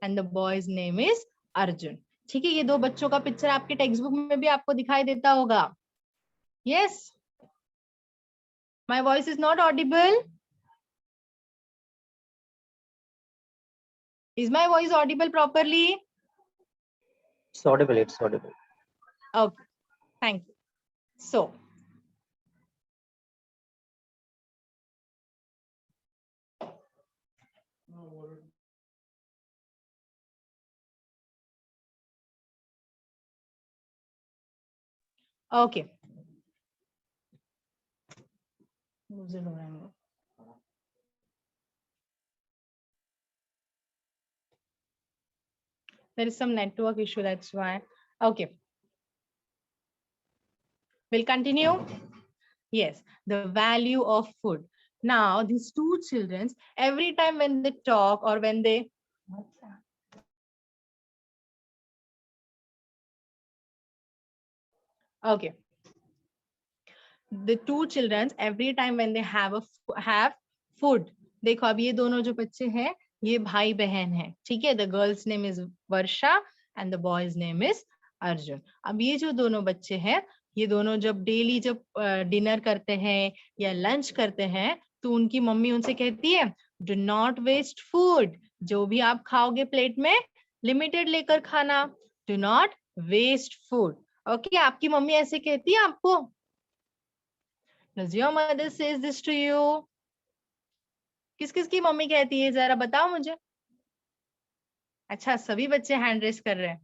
and the boy's name is Arjun. ठीक है, ये दो बच्चों का पिक्चर आपके टेक्स्ट बुक में भी आपको दिखाई देता होगा. Yes, my voice is not audible. Is my voice audible properly? It's audible. It's audible. Okay, thank you. So, okay. There is some network issue, that's why. Okay. We'll continue. Yes, the value of food. Now, these two children, every time when they talk or when they... Okay. The two children, every time when they have food. देखो अब ये दोनों जो बच्चे हैं ये भाई बहन हैं, ठीक है. The girl's name is Varsha and the boy's name is Arjun. अब ये जो दोनों बच्चे हैं ये दोनों जब डेली जब डिनर करते हैं या लंच करते हैं तो उनकी मम्मी उनसे कहती है डू नॉट वेस्ट फूड. जो भी आप खाओगे प्लेट में लिमिटेड लेकर खाना. Do not waste food. Okay, आपकी मम्मी ऐसे कहती है आपको? Does your mother says this to you? किस किस की मम्मी कहती है जरा बताओ मुझे. अच्छा, सभी बच्चे हैंड रेस कर रहे हैं.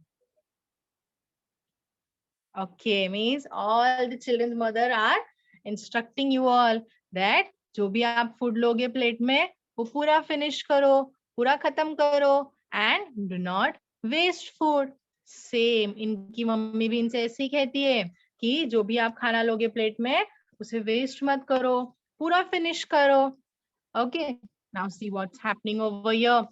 Okay, means all the children's mother are instructing you all that जो भी आप फूड लोगे प्लेट में वो पूरा फिनिश करो, पूरा खत्म करो and do not waste food. Same इनकी मम्मी भी इनसे ऐसे ही कहती है कि जो भी आप खाना लोगे प्लेट में उसे वेस्ट मत करो, पूरा फिनिश करो. Okay, now see what's happening over here.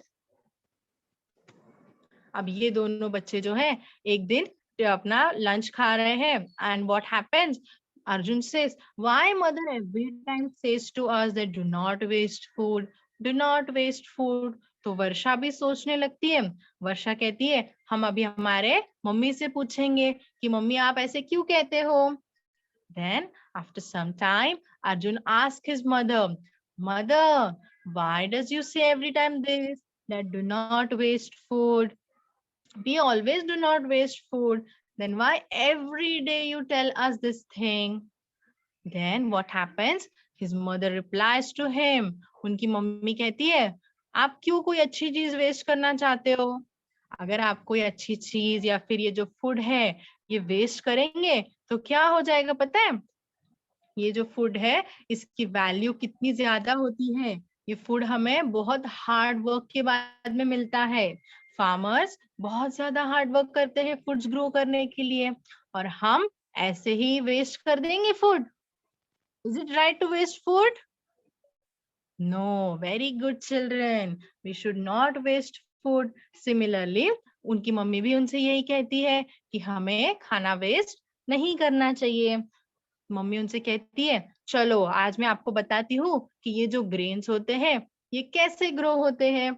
अब ये दोनों बच्चे जो हैं एक दिन अपना लंच खा रहे हैं and what happens? Arjun says, why mother every time says to us that do not waste food, do not waste food. तो वर्षा भी सोचने लगती है. वर्षा कहती है हम अभी हमारे मम्मी से पूछेंगे कि मम्मी आप ऐसे क्यों कहते हो. Then after some time Arjun asked his mother, mother, why does you say every time this that do not waste food? We always do not waste food. Then why every day you tell us this thing? Then what happens? His mother replies to him. उनकी mummy कहती है आप क्यों कोई अच्छी चीज waste करना चाहते हो? अगर आप कोई अच्छी चीज या फिर ये जो फूड है ये वेस्ट करेंगे तो क्या हो जाएगा पता है? ये जो फूड है इसकी वैल्यू कितनी ज्यादा होती है. ये फूड हमें बहुत हार्ड वर्क के बाद में मिलता है. फार्मर्स बहुत ज्यादा हार्ड वर्क करते हैं फूड्स ग्रो करने के लिए और हम ऐसे ही वेस्ट कर देंगे food. Is it right to waste food? No. Very good children, we should not waste food. Similarly उनकी मम्मी भी उनसे यही कहती है कि हमें खाना वेस्ट नहीं करना चाहिए. मम्मी उनसे कहती है चलो आज मैं आपको बताती हूँ कि ये जो ग्रेन्स होते हैं ये कैसे ग्रो होते हैं.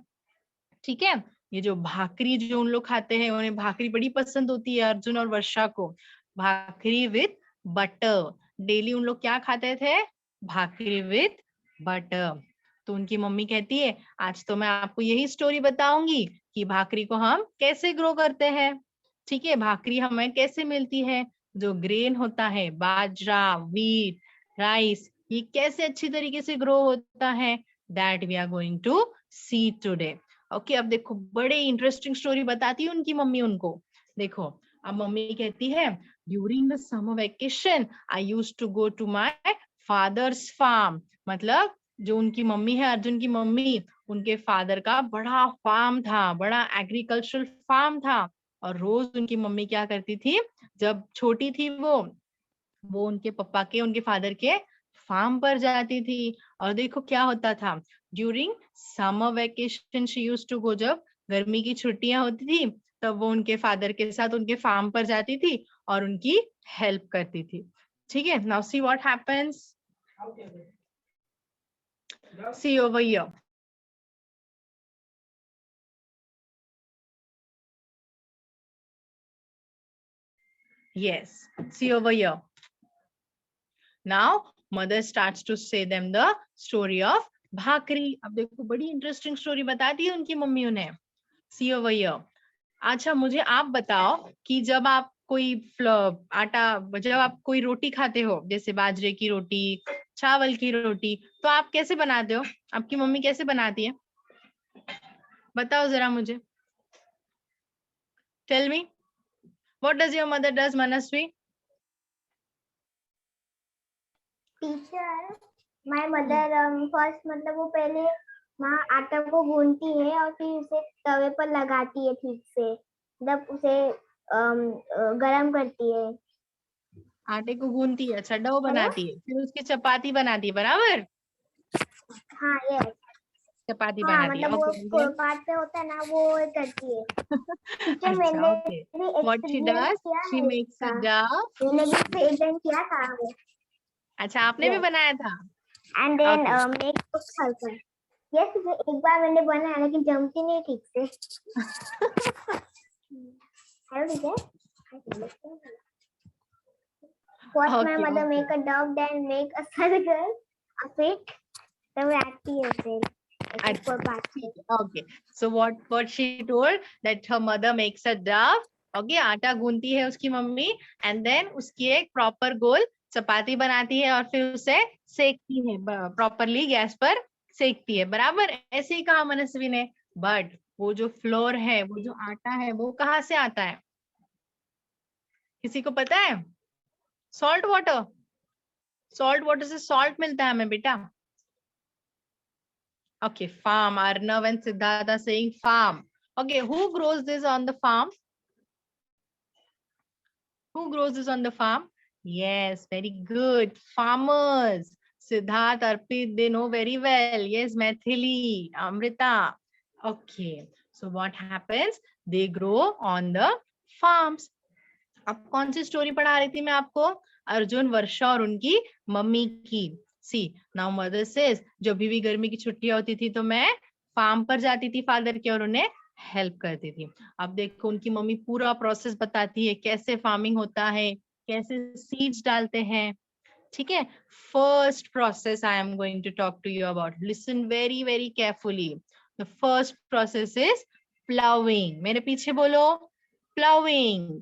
ठीक है, ये जो भाकरी जो उन लोग खाते हैं उन्हें भाकरी बड़ी पसंद होती है अर्जुन और वर्षा को. भाकरी विथ बटर. डेली उन लोग क्या खाते थे? भाकरी विथ बटर. तो उनकी मम्मी कहती है आज तो मैं आपको यही स्टोरी बताऊंगी कि भाकरी को हम कैसे ग्रो करते हैं. ठीक है, भाकरी हमें कैसे मिलती है. जो ग्रेन होता है बाजरा, वीट, राइस, ये कैसे अच्छी तरीके से ग्रो होता है that we are going to see today. Okay, अब देखो बड़े इंटरेस्टिंग स्टोरी बताती है उनकी मम्मी उनको. देखो अब मम्मी कहती है during the summer vacation I used to go to my father's farm. मतलब जो उनकी मम्मी है अर्जुन की मम्मी उनके फादर का बड़ा फार्म था, बड़ा एग्रीकल्चरल फार्म था. और रोज उनकी मम्मी क्या करती थी जब छोटी थी वो उनके पापा के उनके फादर के फार्म पर जाती थी. और देखो क्या होता था during summer vacation she used to go. जब गर्मी की छुट्टियां होती थी तब वो उनके फादर के साथ उनके फार्म पर जाती थी और उनकी हेल्प करती थी. ठीक है, now see what happens. See over here. Yes, see over here. Now mother starts to say them the story of भाकरी. अब देखो बड़ी इंटरेस्टिंग स्टोरी बताती है उनकी मम्मी उन्हें. See over here. अच्छा मुझे आप बताओ कि जब आप कोई आटा, जब आप कोई रोटी खाते हो, जैसे बाजरे की रोटी, चावल की रोटी, तो आप कैसे बनाते हो? आपकी मम्मी कैसे बनाती है? बताओ जरा मुझे. Tell me. What does your mother does, Manasvi? Teacher, my mother first मतलब वो पहले माँ आटा को गूंथती है और फिर उसे तवे पर लगाती है ठीक से, मतलब उसे गरम करती है. आटे को गूंथती है, अच्छा डो बनाती है, फिर उसकी चपाती बनाती है, बराबर? हाँ यस. चपाती हाँ बनाती है. मतलब वो ओके. पार्ट पे होता है ना, वो करती है. टीचर अच्छा मैंने ओके. भी What she एक्सपीरियंस does? किया She है makes a इसका. dough. मैंने भी एक दिन किया था वो. अच्छा आपने भी बनाया था? And then Okay. मेक हल्का. यस, एक बार मैंने बनाया लेकिन जमती नहीं ठीक से. Hello teacher. First my Okay, mother okay. make a dog, then make a circle, a fit, तब आती है फिर एक ऊपर बात से. Okay. So what she told that her mother makes a dough. Okay, आटा गूंथती है उसकी मम्मी, and then उसकी एक प्रॉपर गोल चपाती बनाती है और फिर उसे सेकती है, प्रॉपरली गैस पर सेकती है, बराबर? ऐसे ही कहा मनस्वी ने. बट वो जो फ्लोर है, वो जो आटा है, वो कहाँ से आता है? किसी को पता है? Salt water. सॉल्ट वाटर से सॉल्ट मिलता है हमें बेटा. Okay, farm. Arnav and Siddharth are saying farm. Okay, who grows this on the farm? Who grows this on the farm? Yes, very good. Farmers. Siddharth, Arpit, they know very well. Yes, Maithili, Amrita. Okay, so what happens? They grow on the farms. अब कौन सी story पढ़ा रही थी मैं आपको? अर्जुन, वर्षा और उनकी mummy की. सी नाउ मदर सेज, जब भी गर्मी की छुट्टियां होती थी तो मैं फार्म पर जाती थी फादर के और उन्हें हेल्प करती थी. अब देखो उनकी मम्मी पूरा प्रोसेस बताती है, कैसे फार्मिंग होता है, कैसे सीड्स डालते हैं. ठीक है. First process I am going to talk to you about. Listen very very carefully. The first process is ploughing. मेरे पीछे बोलो, प्लाउइंग.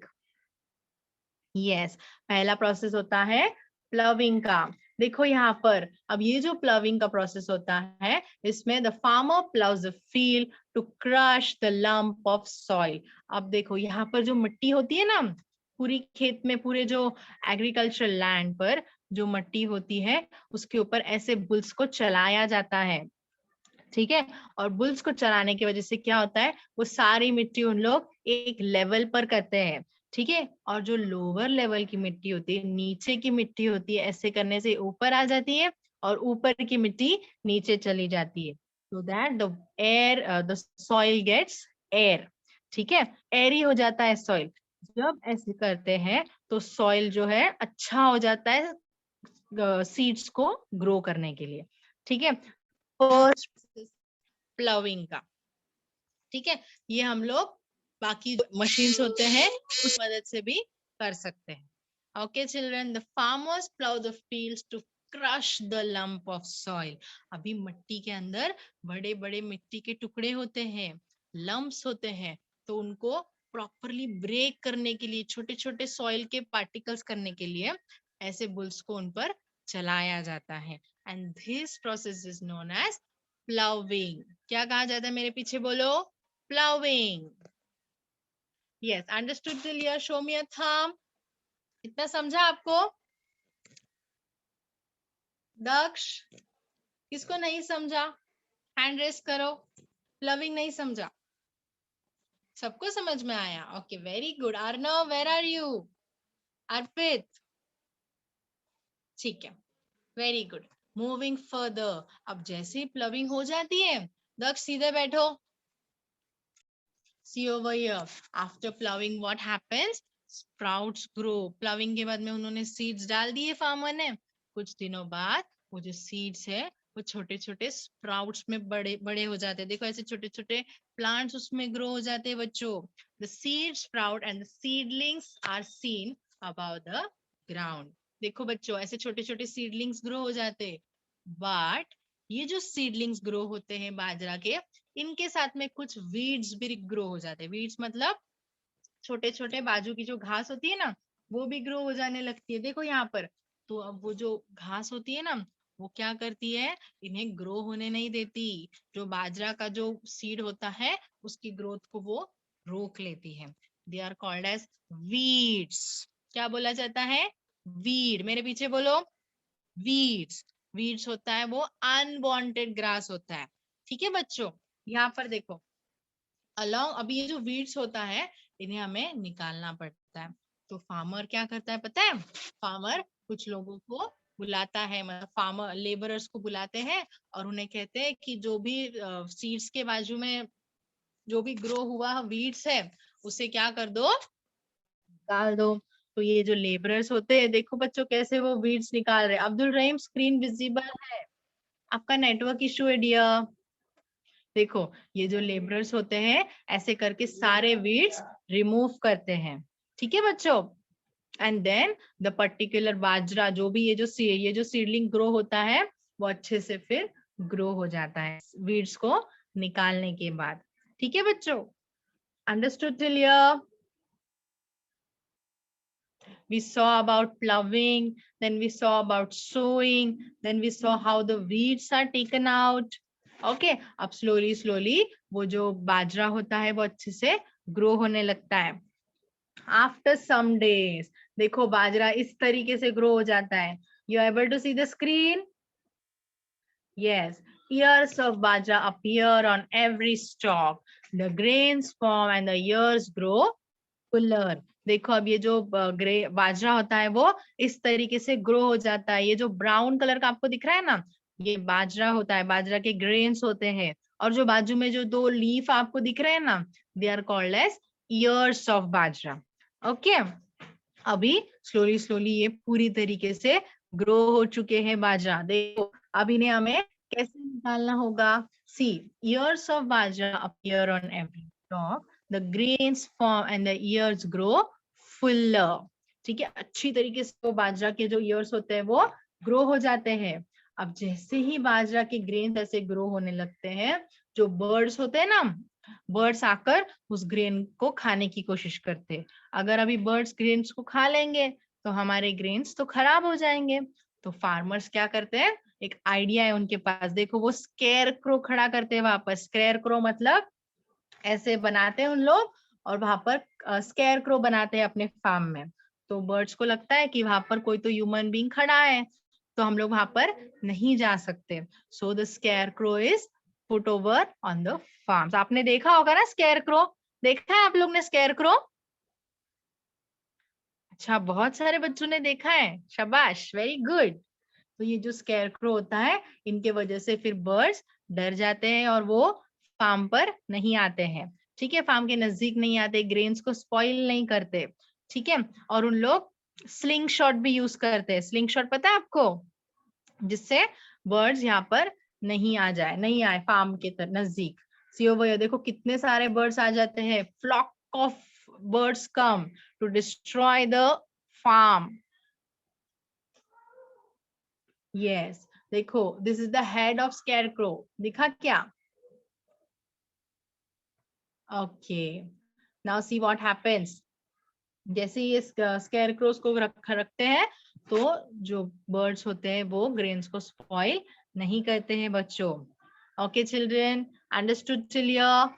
यस, पहला प्रोसेस होता है प्लविंग का. देखो यहाँ पर, अब ये जो प्लविंग का प्रोसेस होता है, इसमें the farmer ploughs the field to crush the lump of soil. अब देखो यहाँ पर जो मिट्टी होती है ना, पूरी खेत में, पूरे जो एग्रीकल्चरल लैंड पर जो मिट्टी होती है, उसके ऊपर ऐसे बुल्स को चलाया जाता है. ठीक है. और बुल्स को चलाने की वजह से क्या होता है, वो सारी मिट्टी उन लोग एक लेवल पर करते हैं. ठीक है. और जो लोअर लेवल की मिट्टी होती है, नीचे की मिट्टी होती है, ऐसे करने से ऊपर आ जाती है और ऊपर की मिट्टी नीचे चली जाती है. So that the air, the soil gets air. ठीक है. एयरी हो जाता है सॉइल. जब ऐसे करते हैं तो सॉइल जो है अच्छा हो जाता है सीड्स को ग्रो करने के लिए. ठीक है. फर्स्ट प्लाविंग का. ठीक है. ये हम लोग बाकी मशीन्स होते हैं उस मदद से भी कर सकते हैं. Okay children, the farmers plough the fields to crush the lump of soil. अभी मिट्टी के अंदर बड़े बड़े मिट्टी के टुकड़े होते हैं, लंप्स होते हैं, तो उनको प्रॉपरली ब्रेक करने के लिए, छोटे छोटे सॉइल के पार्टिकल्स करने के लिए ऐसे बुल्स को उन पर चलाया जाता है. And this process is known as ploughing. क्या कहा जाता है? मेरे पीछे बोलो, ploughing. Yes, understood clear? Show me a thumb. इतना समझा आपको? दक्ष, किसको नहीं समझा हैंड रेस करो. प्लाउइंग नहीं समझा? सबको समझ में आया? Okay, very good. Arnav, where are you? Arpit, ठीक है, वेरी गुड. Moving further. अब जैसे प्लविंग हो जाती है, दक्ष सीधे बैठो. See over here. After plowing, what happens? Sprouts grow. Plowing के बाद में उन्होंने seeds डाल दिए फार्मर ने. कुछ दिनों बाद वो जो seeds है वो छोटे छोटे sprouts में बड़े बड़े हो जाते हैं. देखो ऐसे छोटे छोटे plants उसमें grow हो जाते हैं बच्चों. The seeds sprout and the seedlings are seen above the ground. देखो बच्चों, ऐसे छोटे छोटे सीडलिंग्स ग्रो हो जाते, बट ये जो सीडलिंग्स ग्रो होते हैं बाजरा के, इनके साथ में कुछ वीड्स भी ग्रो हो जाते हैं. वीड्स मतलब छोटे छोटे बाजू की जो घास होती है ना, वो भी ग्रो हो जाने लगती है. देखो यहाँ पर, तो अब वो जो घास होती है ना, वो क्या करती है, इन्हें ग्रो होने नहीं देती. जो बाजरा का जो सीड होता है, उसकी ग्रोथ को वो रोक लेती है. They are called as weeds. क्या बोला जाता है? वीड. मेरे पीछे बोलो, वीड्स. वीड्स होता है वो अनवांटेड ग्रास होता है. ठीक है बच्चों, यहाँ पर देखो, अलोंग अभी ये जो वीड्स होता है, इन्हें हमें निकालना पड़ता है. तो फार्मर क्या करता है पता है? फार्मर कुछ लोगों को बुलाता है, मतलब फार्मर लेबरर्स को बुलाते हैं, और उन्हें कहते हैं कि जो भी सीड्स के बाजू में जो भी ग्रो हुआ वीड्स है, उसे क्या कर दो, निकाल दो. तो ये जो लेबरर्स होते हैं, देखो बच्चों कैसे वो वीड्स निकाल रहे हैं. अब्दुल रहीम, स्क्रीन विजिबल है? आपका नेटवर्क इशू है डियर. देखो, ये जो लेबरर्स होते हैं, ऐसे करके सारे वीड्स रिमूव करते हैं. ठीक है बच्चों. एंड देन द पर्टिकुलर बाजरा, जो भी ये जो सीडलिंग ग्रो होता है, वो अच्छे से फिर ग्रो हो जाता है वीड्स को निकालने के बाद. ठीक है बच्चों, understood till here? We saw about plowing, then we saw about sowing, then we saw how the weeds are taken out. Okay, अब slowly वो जो बाजरा होता है वो अच्छे से ग्रो होने लगता है. After some days, देखो बाजरा इस तरीके से ग्रो हो जाता है. You are able to see the screen? Yes, ears of bajra appear on every stalk. The grains form and the ears grow fuller. देखो, अब ये जो ग्रे बाजरा होता है वो इस तरीके से ग्रो हो जाता है. ये जो ब्राउन कलर का आपको दिख रहा है ना, ये बाजरा होता है, बाजरा के ग्रेन्स होते हैं. और जो बाजू में जो दो लीफ आपको दिख रहे हैं ना, they are called as ears of bajra. Okay, अभी स्लोली ये पूरी तरीके से ग्रो हो चुके हैं बाजरा. देखो, अब इन्हें हमें कैसे निकालना होगा. See, years of bajra appear on every stalk. The grains form and the ears grow fuller. ठीक है, अच्छी तरीके से वो बाजरा के जो ईयर्स होते हैं वो ग्रो हो जाते हैं. अब जैसे ही बाजरा के ग्रेन्स ऐसे ग्रो होने लगते हैं, जो बर्ड्स होते हैं ना, बर्ड्स आकर उस ग्रेन को खाने की कोशिश करते हैं. अगर अभी बर्ड्स ग्रेन्स को खा लेंगे तो हमारे ग्रेन्स तो खराब हो जाएंगे. तो फार्मर्स क्या करते हैं, एक आइडिया है उनके पास. देखो, वो स्केयर क्रो खड़ा करते हैं वहां पर. स्केयर क्रो मतलब ऐसे बनाते हैं उन लोग, और वहां पर स्केयर क्रो बनाते हैं अपने फार्म में. तो बर्ड्स को लगता है कि वहां पर कोई तो ह्यूमन बीइंग खड़ा है, तो हम लोग वहां पर नहीं जा सकते. So the square crow is put over on the farms. आपने देखा होगा ना स्केयर क्रो? देखा है आप लोग ने स्केयर क्रो? अच्छा, बहुत सारे बच्चों ने देखा है. शाबाश, वेरी गुड. तो ये जो स्केयर क्रो होता है, इनके वजह से फिर बर्ड्स डर जाते हैं और वो फार्म पर नहीं आते हैं. ठीक है, फार्म के नजदीक नहीं आते, ग्रेन्स को स्पॉइल नहीं करते. ठीक है, और उन लोग स्लिंग शॉट भी यूज करते हैं. स्लिंग शॉट पता है आपको? जिससे बर्ड्स यहाँ पर नहीं आए फार्म के नजदीक. सी ओवर, देखो कितने सारे बर्ड्स आ जाते हैं. Flock of birds come to destroy the farm. Yes, देखो, this is the head of scarecrow. दिखा क्या? Okay, now see what happens. जैसे ये scarecrows को रखते हैं, तो जो birds होते हैं वो grains को spoil नहीं करते हैं बच्चों. Okay children, understood till here?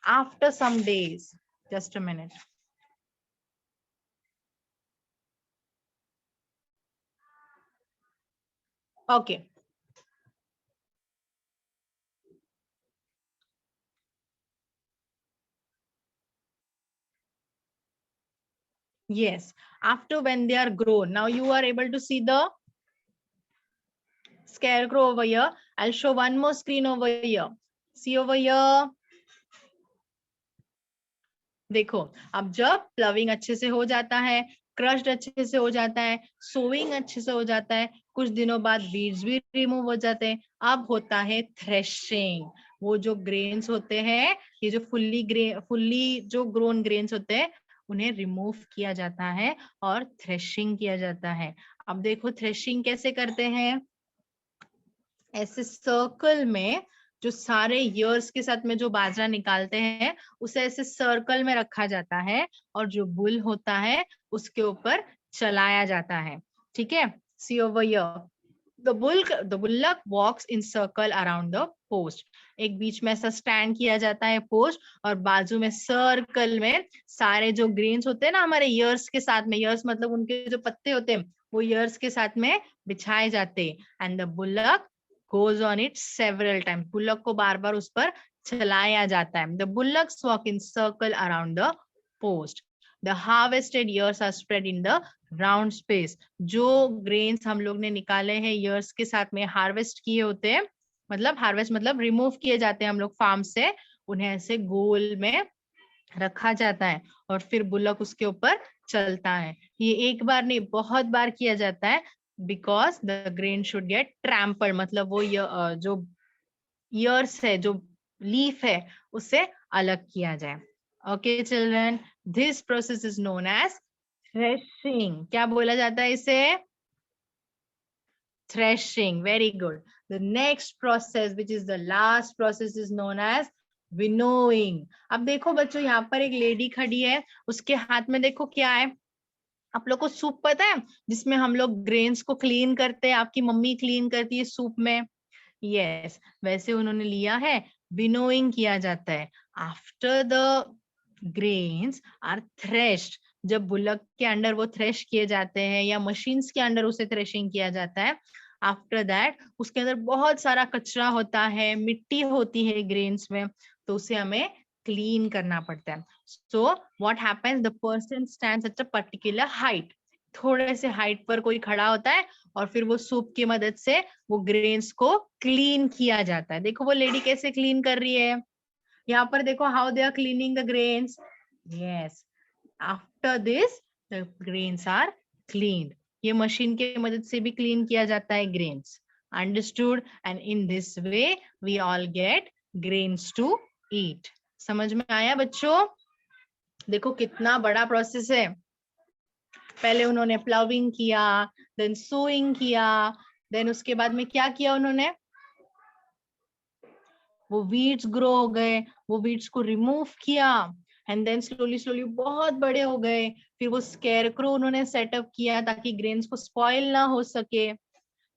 After some days, just a minute. Okay. Yes, after when they are grown, now you are able to see the scarecrow over here. I'll show one more screen over here. See over here. देखो, अब जब प्लविंग अच्छे से हो जाता है, crushed अच्छे से हो जाता है, सोइंग अच्छे से हो जाता है, कुछ दिनों बाद बीड्स भी रिमूव हो जाते हैं. अब होता है थ्रेशिंग. वो जो ग्रेन्स होते हैं, ये जो फुल्ली जो ग्रोन ग्रेन्स होते हैं, उन्हें रिमूव किया जाता है और थ्रेशिंग किया जाता है। अब देखो थ्रेशिंग कैसे करते हैं, ऐसे सर्कल में जो सारे ईयर्स के साथ में जो बाजरा निकालते हैं उसे ऐसे सर्कल में रखा जाता है और जो बुल होता है उसके ऊपर चलाया जाता है। ठीक है, see over here, the bullock walks in circle around the post। एक बीच में ऐसा स्टैंड किया जाता है पोस्ट, और बाजू में सर्कल में सारे जो ग्रेन्स होते हैं ना हमारे ईयर्स के साथ में, ईयर्स मतलब उनके जो पत्ते होते हैं वो ईयर्स के साथ में बिछाए जाते हैं। And the bullock goes on it several times। Bullock को बार बार उस पर चलाया जाता है। The bullocks walk in circle around the post। The harvested ears are spread in the round space। जो ग्रेन्स हम लोग ने निकाले हैं ईयर्स के साथ में, हार्वेस्ट किए होते हैं, मतलब हार्वेस्ट मतलब रिमूव किए जाते हैं हम लोग फार्म से, उन्हें ऐसे गोल में रखा जाता है और फिर बुल्लक उसके ऊपर चलता है। ये एक बार नहीं बहुत बार किया जाता है, because the grain should get trample, मतलब वो जो ईयर्स है, जो लीफ है, उससे अलग किया जाए। Okay children, this process is known as threshing. क्या बोला जाता है इसे? Threshing. Very good. The next process which is the last process is known as winnowing. अब देखो बच्चों, यहाँ पर एक लेडी खड़ी है, उसके हाथ में देखो क्या है। आप लोग को सूप पता है जिसमें हम लोग ग्रेन्स को क्लीन करते हैं, आपकी मम्मी क्लीन करती है सूप में, यस वैसे उन्होंने लिया है, विनोइंग किया जाता है। After the grains are threshed, जब बुलक के अंडर वो थ्रेश किए जाते हैं या मशीन्स के अंडर उसे थ्रेशिंग किया जाता है, आफ्टर दैट उसके अंदर बहुत सारा कचरा होता है, मिट्टी होती है ग्रेन्स में, तो उसे हमें क्लीन करना पड़ता है। So what happens, the person stands at a particular height, थोड़े से हाइट पर कोई खड़ा होता है और फिर वो सूप की मदद से वो ग्रेन्स को क्लीन किया जाता है। देखो वो लेडी कैसे क्लीन कर रही है, यहाँ पर देखो how they are cleaning the grains. Yes, after this the grains are cleaned. ये मशीन के मदद से भी क्लीन किया जाता है grains. Understood? And in this way we all get grains to eat. समझ में आया बच्चों? देखो कितना बड़ा प्रोसेस है। पहले उन्होंने प्लाविंग किया, देन सोइंग किया, देन उसके बाद में क्या किया उन्होंने, वो वीड्स ग्रो हो गए, वो वीड्स को रिमूव किया, एंड देन स्लोली स्लोली बहुत बड़े हो गए। फिर वो स्केरक्रो उन्होंने सेटअप किया ताकि ग्रेन्स को स्पॉइल ना हो सके,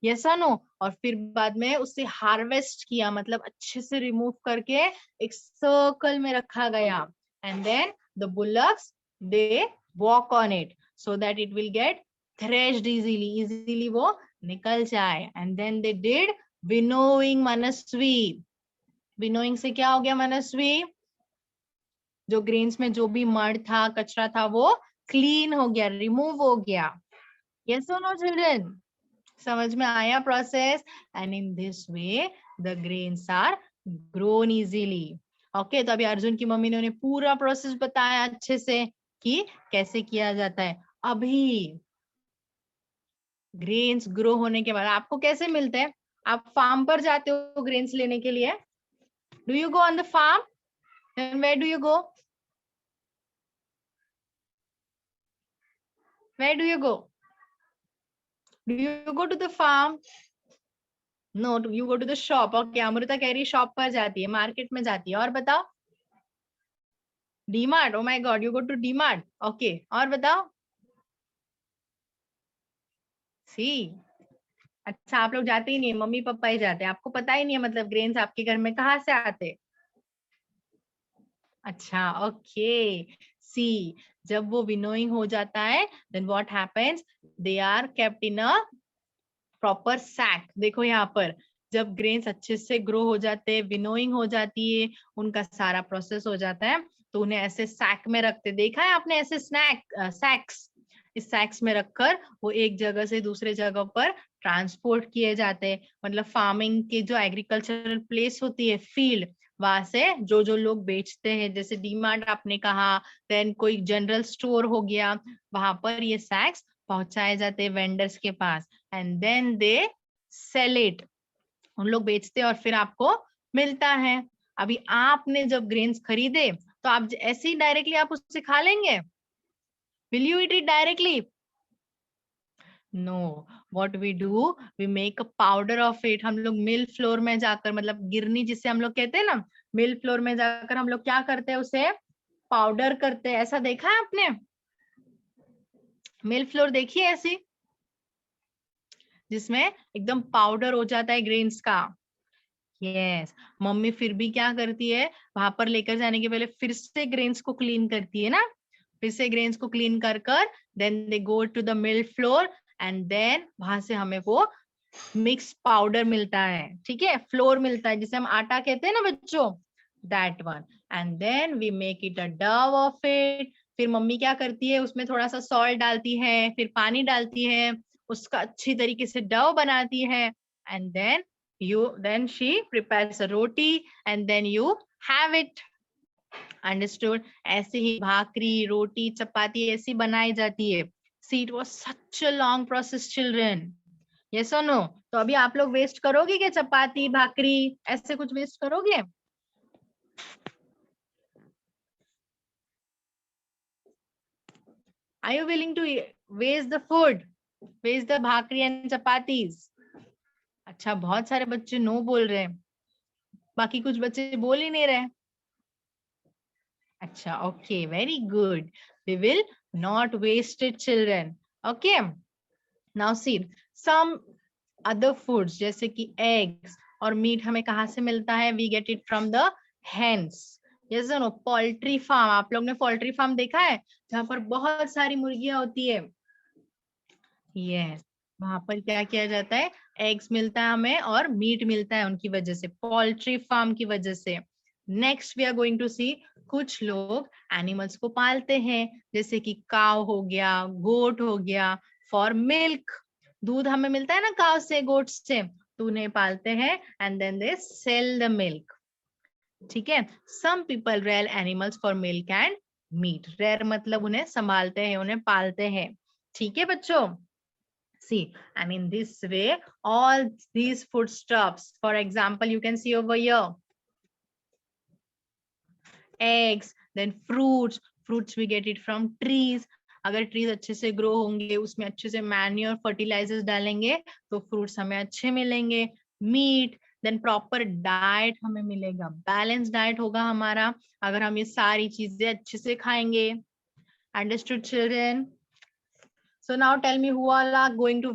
यस नो। और फिर बाद में उसे हार्वेस्ट किया, मतलब अच्छे से रिमूव करके एक सर्कल में रखा गया, and then the bullocks they walk on it so that it will get threshed easily वो निकल जाए। and then they did winnowing। Manasvi, winnowing से क्या हो गया मनस्वी, जो ग्रेन्स में जो भी मड था, कचरा था, वो क्लीन हो गया, रिमूव हो गया। yes or no children? समझ में आया process? And in this way the grains are grown easily. Okay, तो अभी अर्जुन की मम्मी ने उन्हें पूरा प्रोसेस बताया अच्छे से कि कैसे किया जाता है। अभी ग्रेन्स ग्रो होने के बाद आपको कैसे मिलते हैं? आप फार्म पर जाते हो ग्रेन्स लेने के लिए। Do you go on the farm? Then where do you go? Where do you go? Do you go to the farm? No, you go to the shop. Okay, Amrita कह रही शॉप पर जाती है, मार्केट में जाती है। और बताओ? DMart. Oh my god, you go to DMart. Okay, और बताओ? सी, अच्छा आप लोग जाते ही नहीं है, मम्मी पापा ही जाते हैं, आपको पता ही नहीं है मतलब ग्रेन्स आपके घर में कहाँ से आते? अच्छा, ओके। सी, जब वो विनोइंग हो जाता है then what happens, they are kept in a proper sack. देखो यहाँ पर जब ग्रेन्स अच्छे से ग्रो हो जाते हैं, विनोइंग हो जाती है, उनका सारा प्रोसेस हो जाता है, तो उन्हें ऐसे सैक में रखते, देखा है आपने ऐसे सैक्स, इस सैक्स में रखकर वो एक जगह से दूसरे जगह पर ट्रांसपोर्ट किए जाते हैं। मतलब फार्मिंग की जो एग्रीकल्चरल प्लेस होती है, फील्ड, वहां से जो जो लोग बेचते हैं, जैसे डीमार्ट आपने कहा, देन कोई जनरल स्टोर हो गया, वहां पर ये सैक्स पहुंचाए जाते हैं वेंडर्स के पास, and then they sell it, उन लोग बेचते हैं और फिर आपको मिलता है। अभी आपने जब ग्रेन्स खरीदे तो आप ऐसे ही डायरेक्टली आप उससे खा लेंगे? Will you eat it directly? No. What we do, we make a powder of it. हम लोग मिल फ्लोर में जाकर, मतलब गिरनी जिसे हम लोग कहते हैं ना, मिल फ्लोर में जाकर हम लोग क्या करते हैं, उसे पाउडर करते हैं. ऐसा देखा है आपने? मिल फ्लोर देखी है ऐसी, जिसमें एकदम पाउडर हो जाता है ग्रेन्स का. यस. मम्मी फिर भी क्या करती है, वहां पर लेकर जाने के पहले फिर से ग्रेन्स को क्लीन करती है ना, फिर से ग्रेन्स को क्लीन कर कर then they go to the mill floor and then वहां से हमें वो मिक्स पाउडर मिलता है. ठीक है, फ्लोर मिलता है जिसे हम आटा कहते हैं ना बच्चों, that one. And then we make it a dough of it. फिर मम्मी क्या करती है, उसमें थोड़ा सा सॉल्ट डालती है, फिर पानी डालती है, उसका अच्छी तरीके से डव बनाती है. And then she prepares a roti and then you have it. Understood? ऐसे ही भाकरी, रोटी, चपाती ऐसी बनाई जाती है. See, it was such a long process, children. Yes or no? तो अभी आप लोग वेस्ट करोगे क्या चपाती, भाकरी, ऐसे कुछ वेस्ट करोगे? Are you willing to waste the food? Waste the bhakri and chapatis? अच्छा, बहुत सारे बच्चे नो बोल रहे हैं, बाकी कुछ बच्चे बोल ही नहीं रहे. अच्छा, okay, very good. We will not waste it, children. Okay. Now see, some other foods जैसे कि eggs और meat हमें कहाँ से मिलता है? We get it from the hens. Yes or no? Poultry farm. आप लोग ने poultry farm देखा है, जहाँ पर बहुत सारी मुर्गियां होती है. Yes. वहां पर क्या किया जाता है, एग्स मिलता है हमें और मीट मिलता है उनकी वजह से, पोल्ट्री फार्म की वजह से. Next we are going to see, कुछ लोग एनिमल्स को पालते हैं, जैसे कि काव हो गया, गोट हो गया, फॉर मिल्क. दूध हमें मिलता है ना काव से, गोट से, तो उन्हें पालते हैं and then they sell the milk. ठीक है. Some people rear animals for milk and meat. Rear मतलब उन्हें संभालते हैं, उन्हें पालते हैं. ठीक है बच्चों. See, and in this way, all these foodstuffs, for example, you can see over here, eggs, then fruits. Fruits we get it from trees. अगर ट्रीज अच्छे से ग्रो होंगे, उसमें अच्छे से मैन्योर फर्टिलाइजर्स डालेंगे, तो फ्रूट्स हमें अच्छे मिलेंगे. मीट, देन प्रॉपर डाइट हमें मिलेगा, बैलेंस डाइट होगा हमारा अगर हम ये सारी चीजें अच्छे से खाएंगे. Understood children? So now tell me, who all are going to